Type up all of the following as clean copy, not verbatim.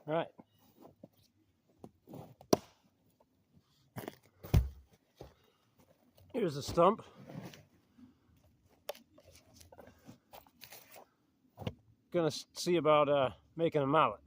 Right. Here's a stump. Gonna see about making a mallet.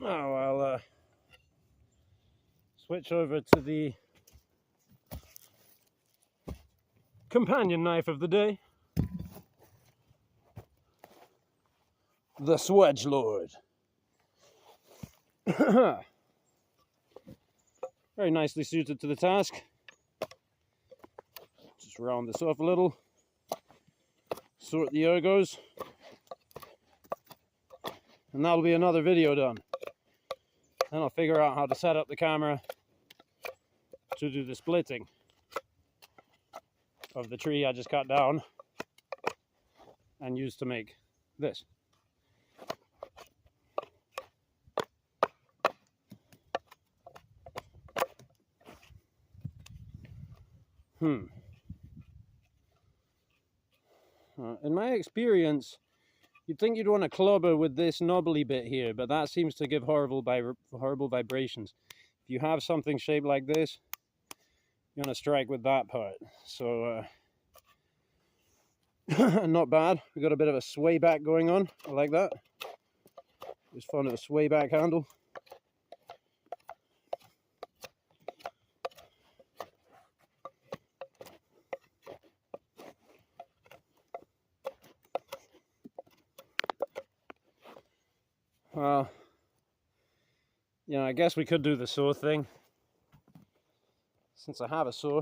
Now I'll switch over to the companion knife of the day, the Swedge Lord. Very nicely suited to the task. Just round this off a little, sort the ergos, and that'll be another video done. Then I'll figure out how to set up the camera to do the splitting of the tree I just cut down and used to make this. In my experience, you'd think you'd want to clobber with this knobbly bit here, but that seems to give horrible vibrations. If you have something shaped like this, you're going to strike with that part. So, not bad. We got a bit of a sway back going on. I like that. Just fun of a sway back handle. Well, you know, I guess we could do the saw thing, since I have a saw.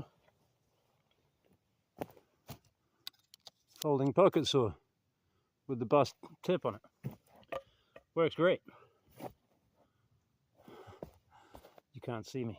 Folding pocket saw with the bust tip on it. Works great. You can't see me.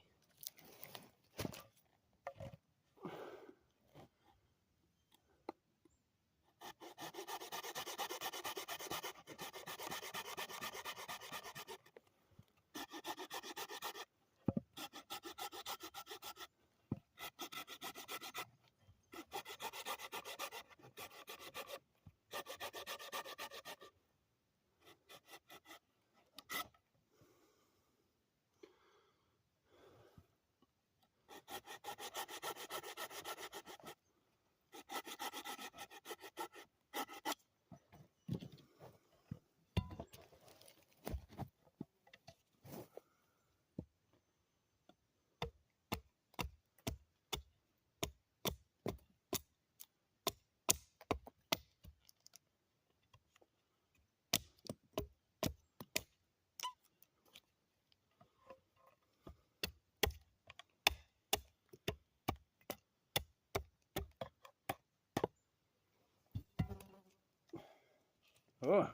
Oh.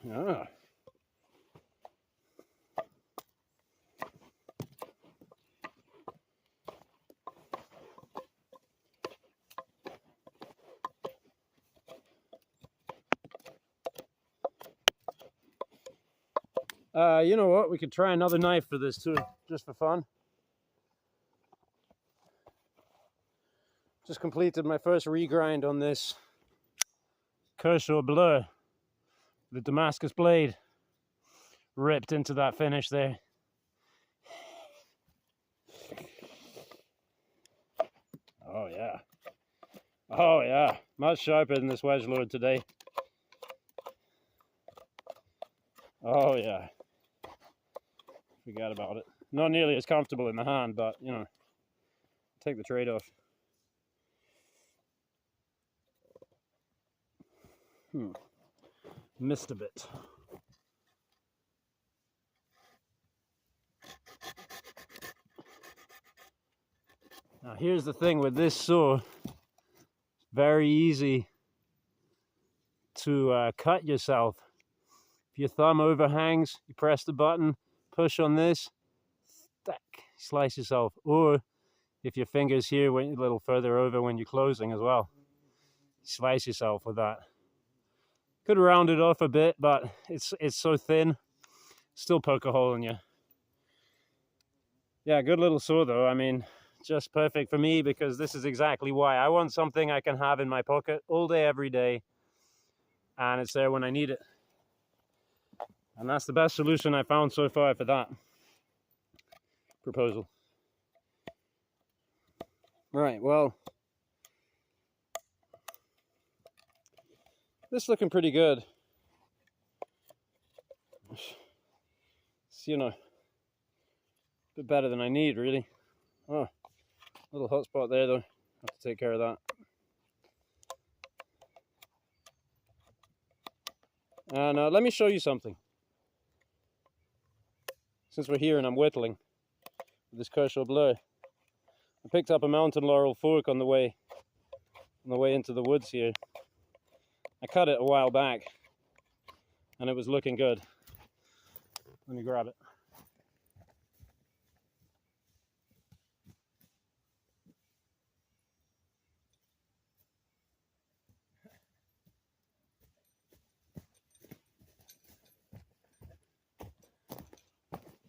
Yeah. You know what? We could try another knife for this too, just for fun. Just completed my first regrind on this Kershaw Blur. The Damascus blade ripped into that finish there. Oh yeah. Oh yeah. Much sharper than this Wedge Lord today. Oh yeah. Forgot about it. Not nearly as comfortable in the hand, but you know, take the trade-off. missed a bit. Now here's the thing with this saw, very easy to cut yourself. If your thumb overhangs, you press the button, push on this, slice yourself. Or if your finger's here, went a little further over when you're closing as well, slice yourself with that. Could round it off a bit, but it's so thin, still poke a hole in you. Yeah, good little saw though. I mean, just perfect for me, because this is exactly why. I want something I can have in my pocket all day, every day, and it's there when I need it. And that's the best solution I found so far for that proposal. Right, well, this is looking pretty good. It's, you know, a bit better than I need, really. Oh, little hot spot there though. Have to take care of that. And let me show you something. Since we're here and I'm whittling with this Kershaw blur, I picked up a mountain laurel fork on the way into the woods here. I cut it a while back and it was looking good. Let me grab it.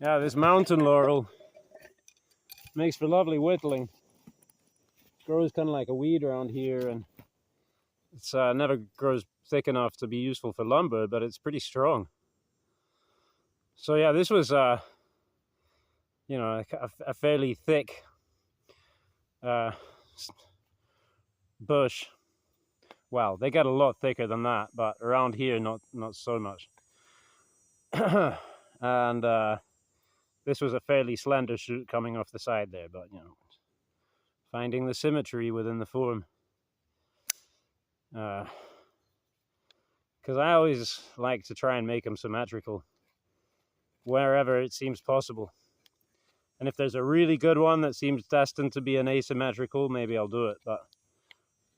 Yeah, this mountain laurel makes for lovely whittling. It grows kind of like a weed around here, and it's never grows thick enough to be useful for lumber, but it's pretty strong. So yeah, this was you know, a fairly thick bush. Well, they get a lot thicker than that, but around here not so much. And this was a fairly slender shoot coming off the side there, but you know, finding the symmetry within the form. Because I always like to try and make them symmetrical wherever it seems possible. And if there's a really good one that seems destined to be an asymmetrical, maybe I'll do it. But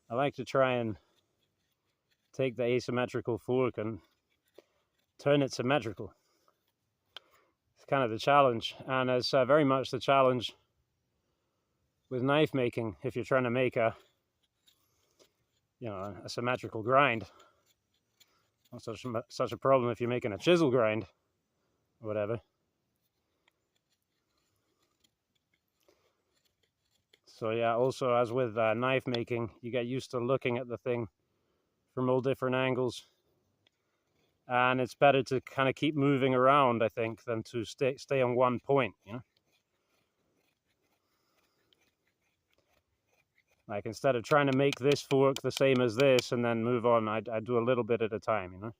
I like to try and take the asymmetrical fork and turn it symmetrical. It's kind of the challenge, and it's very much the challenge with knife making. If you're trying to make a symmetrical grind, not such a problem if you're making a chisel grind or whatever. So yeah, also as with knife making, you get used to looking at the thing from all different angles, and it's better to kind of keep moving around, I think, than to stay on one point, you know. Like, instead of trying to make this fork the same as this and then move on, I do a little bit at a time, you know.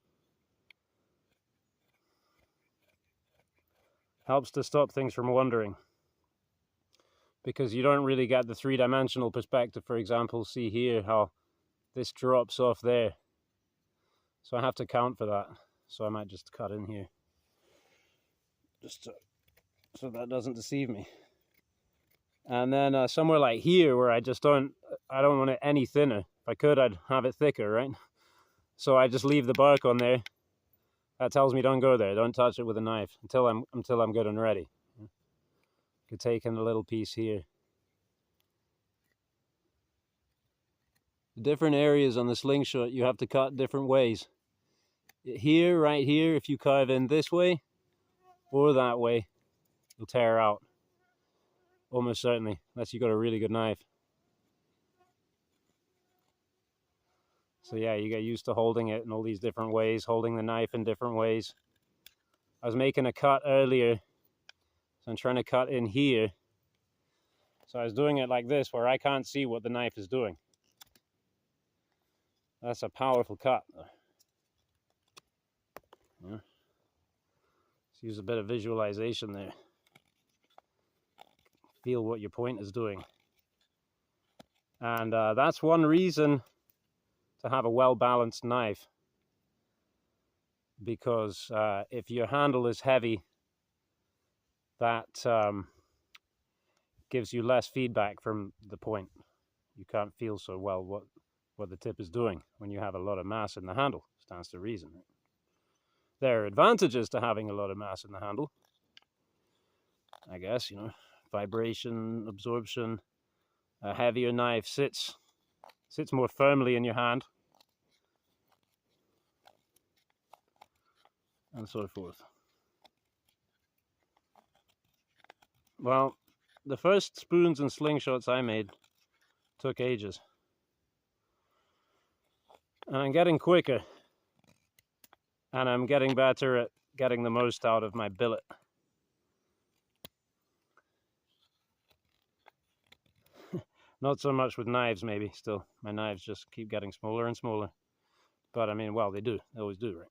Helps to stop things from wandering, because you don't really get the three-dimensional perspective. For example, see here how this drops off there. So I have to count for that. So I might just cut in here, just so that doesn't deceive me. And then somewhere like here where I don't want it any thinner. If I could, I'd have it thicker, right? So I just leave the bark on there. That tells me don't go there, don't touch it with a knife until I'm good and ready. Could take in a little piece here. The different areas on the slingshot you have to cut different ways. Here, right here, if you carve in this way or that way, you'll tear out. Almost certainly, unless you've got a really good knife. So yeah, you get used to holding it in all these different ways, holding the knife in different ways. I was making a cut earlier, so I'm trying to cut in here. So I was doing it like this, where I can't see what the knife is doing. That's a powerful cut. Yeah. Let's use a bit of visualization there. Feel what your point is doing. And that's one reason to have a well-balanced knife. because if your handle is heavy, that gives you less feedback from the point. You can't feel so well what the tip is doing when you have a lot of mass in the handle. Stands to reason. There are advantages to having a lot of mass in the handle, I guess, you know, vibration, absorption. A heavier knife sits more firmly in your hand, and so forth. Well, the first spoons and slingshots I made took ages. And I'm getting quicker. And I'm getting better at getting the most out of my billet. Not so much with knives, maybe, still. My knives just keep getting smaller and smaller. But I mean, well, they do. They always do, right?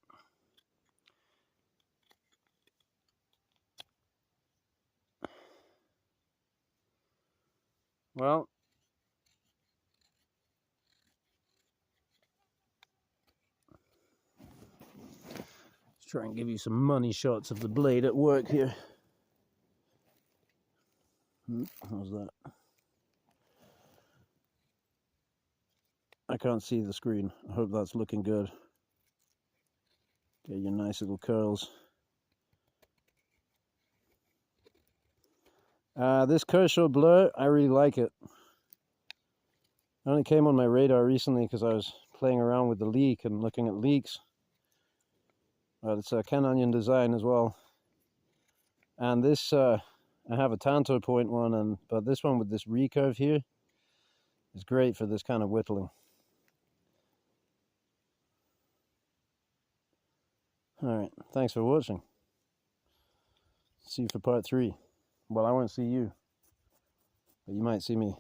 Well, let's try and give you some money shots of the blade at work here. How's that? I can't see the screen. I hope that's looking good. Get your nice little curls. This Kershaw blur, I really like it. It only came on my radar recently because I was playing around with the leak and looking at leaks. But it's a Ken Onion design as well. And this, I have a Tanto point one, but this one with this recurve here is great for this kind of whittling. Alright, thanks for watching. See you for part 3. Well, I won't see you, but you might see me.